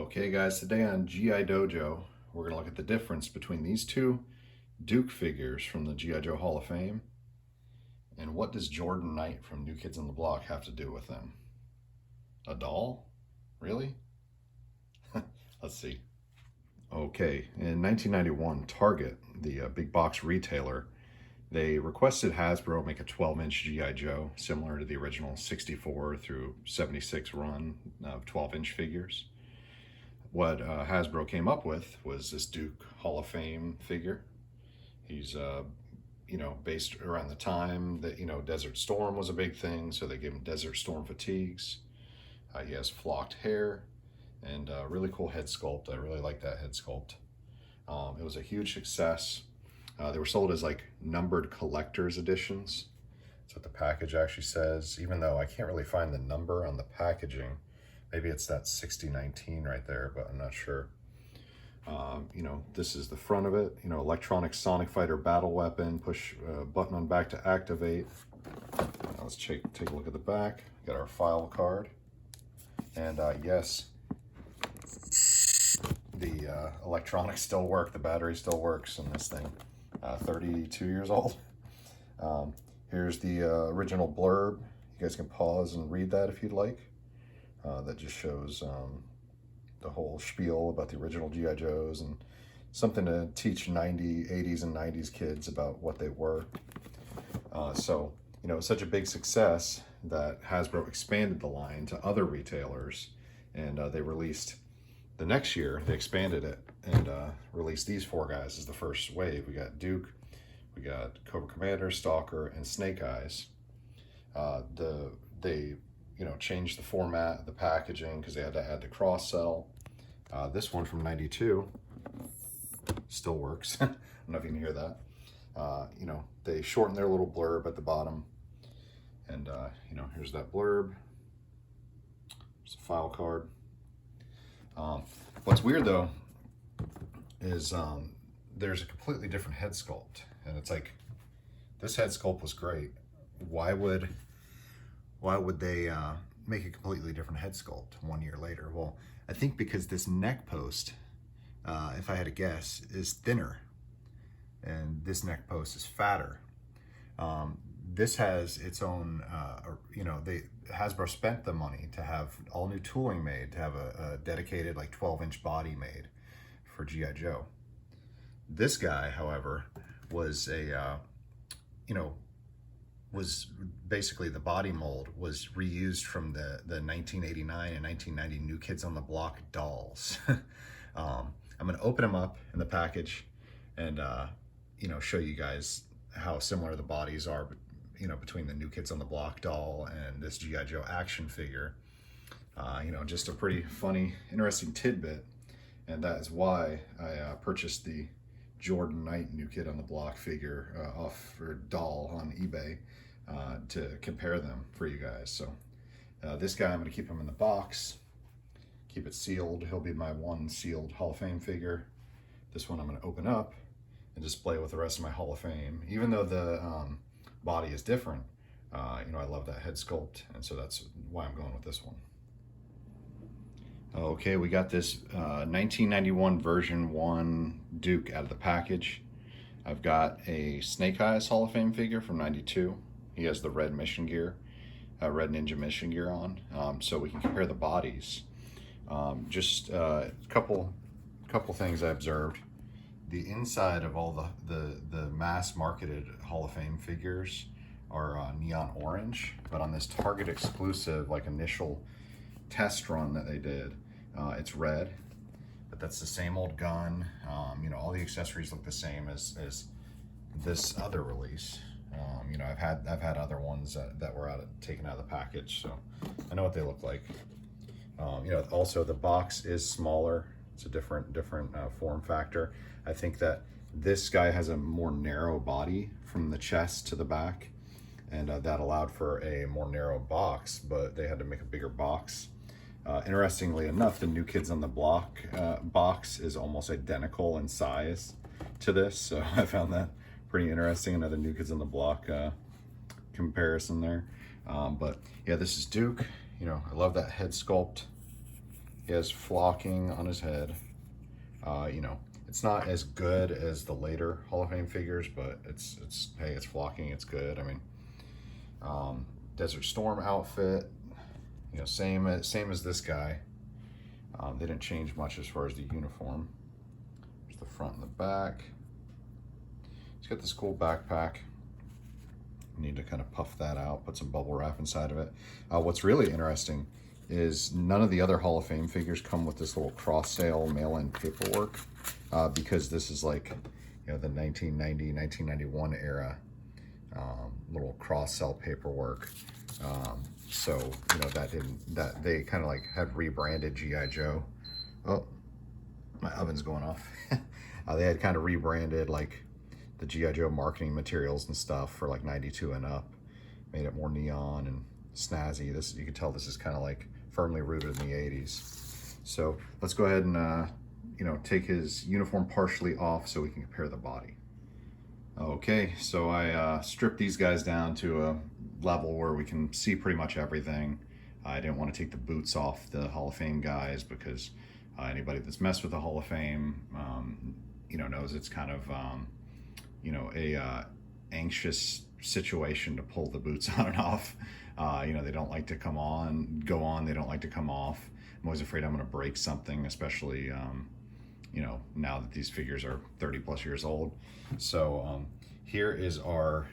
Okay guys, today on G.I. Dojo, we're going to look at the difference between these two Duke figures from the G.I. Joe Hall of Fame, and what does Jordan Knight from New Kids on the Block have to do with them? A doll? Really? Let's see. Okay, in 1991, Target, the big box retailer, they requested Hasbro make a 12-inch G.I. Joe, similar to the original 64 through 76 run of 12-inch figures. What Hasbro came up with was this Duke Hall of Fame figure. He's, based around the time that, Desert Storm was a big thing, so they gave him Desert Storm fatigues. He has flocked hair and really cool head sculpt. I really like that head sculpt. It was a huge success. They were sold as like numbered collector's editions. That's what the package actually says, even though I can't really find the number on the packaging. Maybe it's that 6019 right there, but I'm not sure. This is the front of it. Electronic Sonic Fighter battle weapon. Push button on back to activate. Let's take a look at the back. Got our file card. And yes, the electronics still work. The battery still works in this thing. 32 years old. Here's the original blurb. You guys can pause and read that if you'd like. That just shows the whole spiel about the original G.I. Joes and something to teach 80s and 90s kids about what they were. So, it was such a big success that Hasbro expanded the line to other retailers, and they released, the next year, they expanded it and released these four guys as the first wave. We got Duke, we got Cobra Commander, Stalker, and Snake Eyes. They changed the format, the packaging, because they had to add the cross-sell. This one from 92 still works. I don't know if you can hear that. They shortened their little blurb at the bottom. And, here's that blurb. There's a file card. What's weird, though, is there's a completely different head sculpt. And it's like, this head sculpt was great. Why would they make a completely different head sculpt 1 year later? Well, I think because this neck post, if I had to guess, is thinner, and this neck post is fatter. This has its own, Hasbro spent the money to have all new tooling made, to have a dedicated like 12-inch body made for G.I. Joe. This guy, however, was was basically, the body mold was reused from the 1989 and 1990 New Kids on the Block dolls. I'm gonna open them up in the package and show you guys how similar the bodies are, between the New Kids on the Block doll and this G.I. Joe action figure. Just a pretty funny, interesting tidbit, and that is why I purchased the Jordan Knight New Kid on the Block figure or doll on eBay to compare them for you guys. So this guy, I'm going to keep him in the box, keep it sealed. He'll be my one sealed Hall of Fame figure. This one I'm going to open up and display with the rest of my Hall of Fame. Even though the body is different, I love that head sculpt, and so that's why I'm going with this one. Okay, we got this 1991 version 1 Duke out of the package. I've got a Snake Eyes Hall of Fame figure from 92. He has the red mission gear, red ninja mission gear on, so we can compare the bodies. Just a couple things I observed. The inside of all the mass marketed Hall of Fame figures are neon orange, but on this Target exclusive, like initial test run that they did, it's red, but that's the same old gun. All the accessories look the same as this other release. I've had other ones that were taken out of the package, so I know what they look like. Also the box is smaller. It's a different form factor. I think that this guy has a more narrow body from the chest to the back, and that allowed for a more narrow box, but they had to make a bigger box. Interestingly enough, the New Kids on the Block box is almost identical in size to this, so I found that pretty interesting. Another New Kids on the Block comparison there. But yeah, this is Duke. I love that head sculpt. He has flocking on his head. You know, it's not as good as the later Hall of Fame figures, but it's hey, it's flocking, it's good. I mean, Desert Storm outfit, you know, same as this guy. They didn't change much as far as the uniform. There's the front and the back. He's got this cool backpack. You need to kind of puff that out, put some bubble wrap inside of it. What's really interesting is none of the other Hall of Fame figures come with this little cross-sale mail-in paperwork, because this is like, you know, the 1990, 1991 era little cross-sell paperwork. So, you know, that they kind of like had rebranded G.I. Joe. Oh, my oven's going off. They had kind of rebranded like the G.I. Joe marketing materials and stuff for like 92 and up, made it more neon and snazzy. This, you can tell this is kind of like firmly rooted in the 80s. So let's go ahead and you know, take his uniform partially off so we can compare the body. Okay, so I stripped these guys down to a level where we can see pretty much everything. I didn't want to take the boots off the Hall of Fame guys because anybody that's messed with the Hall of Fame, you know, knows it's kind of you know, a anxious situation to pull the boots on and off. You know, they don't like to go on, they don't like to come off. I'm always afraid I'm going to break something, especially you know, now that these figures are 30 plus years old. So here is our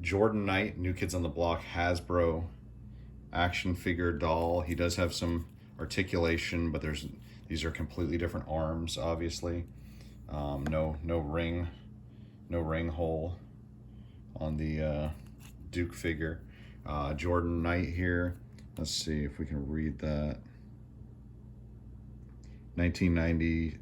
Jordan Knight, New Kids on the Block Hasbro action figure doll. He does have some articulation, but these are completely different arms, obviously. No ring hole on the Duke figure. Jordan Knight here. Let's see if we can read that. 1990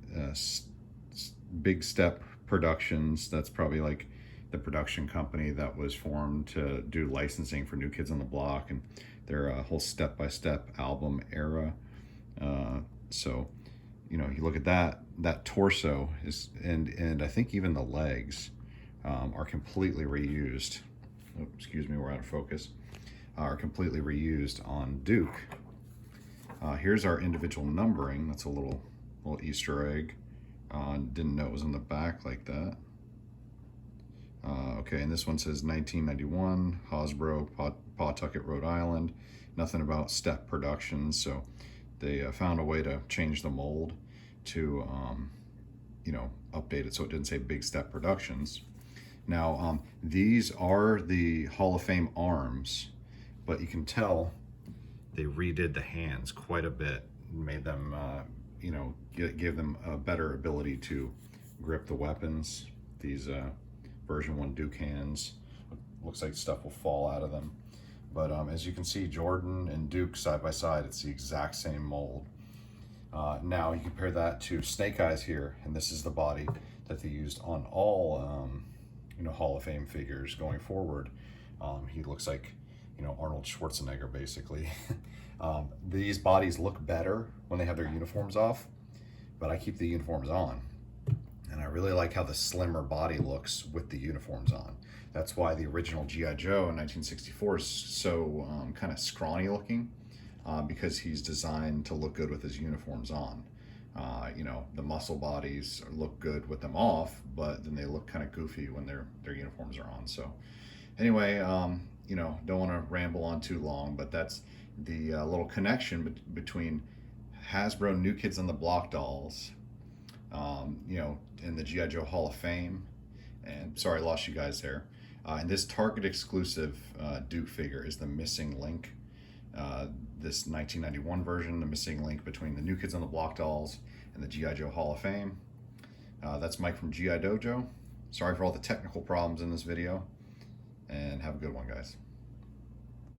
Big Step Productions. That's probably like the production company that was formed to do licensing for New Kids on the Block, and their whole step-by-step album era. So, you know, you look at that torso is, and I think even the legs are completely reused. Oh, excuse me, we're out of focus. Are completely reused on Duke. Here's our individual numbering. That's a little Easter egg. Didn't know it was in the back like that. Okay, and this one says 1991, Hasbro, Pawtucket, Rhode Island. Nothing about Step Productions, so they found a way to change the mold to, you know, update it so it didn't say Big Step Productions. Now, these are the Hall of Fame arms, but you can tell they redid the hands quite a bit, made them, you know, give them a better ability to grip the weapons. These version 1 Duke hands, looks like stuff will fall out of them. But as you can see, Jordan and Duke side by side, it's the exact same mold. Now you compare that to Snake Eyes here, and this is the body that they used on all you know, Hall of Fame figures going forward. He looks like, you know, Arnold Schwarzenegger basically. These bodies look better when they have their uniforms off, but I keep the uniforms on. And I really like how the slimmer body looks with the uniforms on. That's why the original G.I. Joe in 1964 is so kind of scrawny looking, because he's designed to look good with his uniforms on. You know, the muscle bodies look good with them off, but then they look kind of goofy when their uniforms are on. So anyway, you know, don't want to ramble on too long, but that's the little connection between Hasbro New Kids on the Block dolls, you know, in the G.I. Joe Hall of Fame. And sorry, I lost you guys there. And this Target exclusive Duke figure is the missing link. This 1991 version, the missing link between the New Kids on the Block dolls and the G.I. Joe Hall of Fame. That's Mike from G.I. Dojo. Sorry for all the technical problems in this video, and have a good one, guys.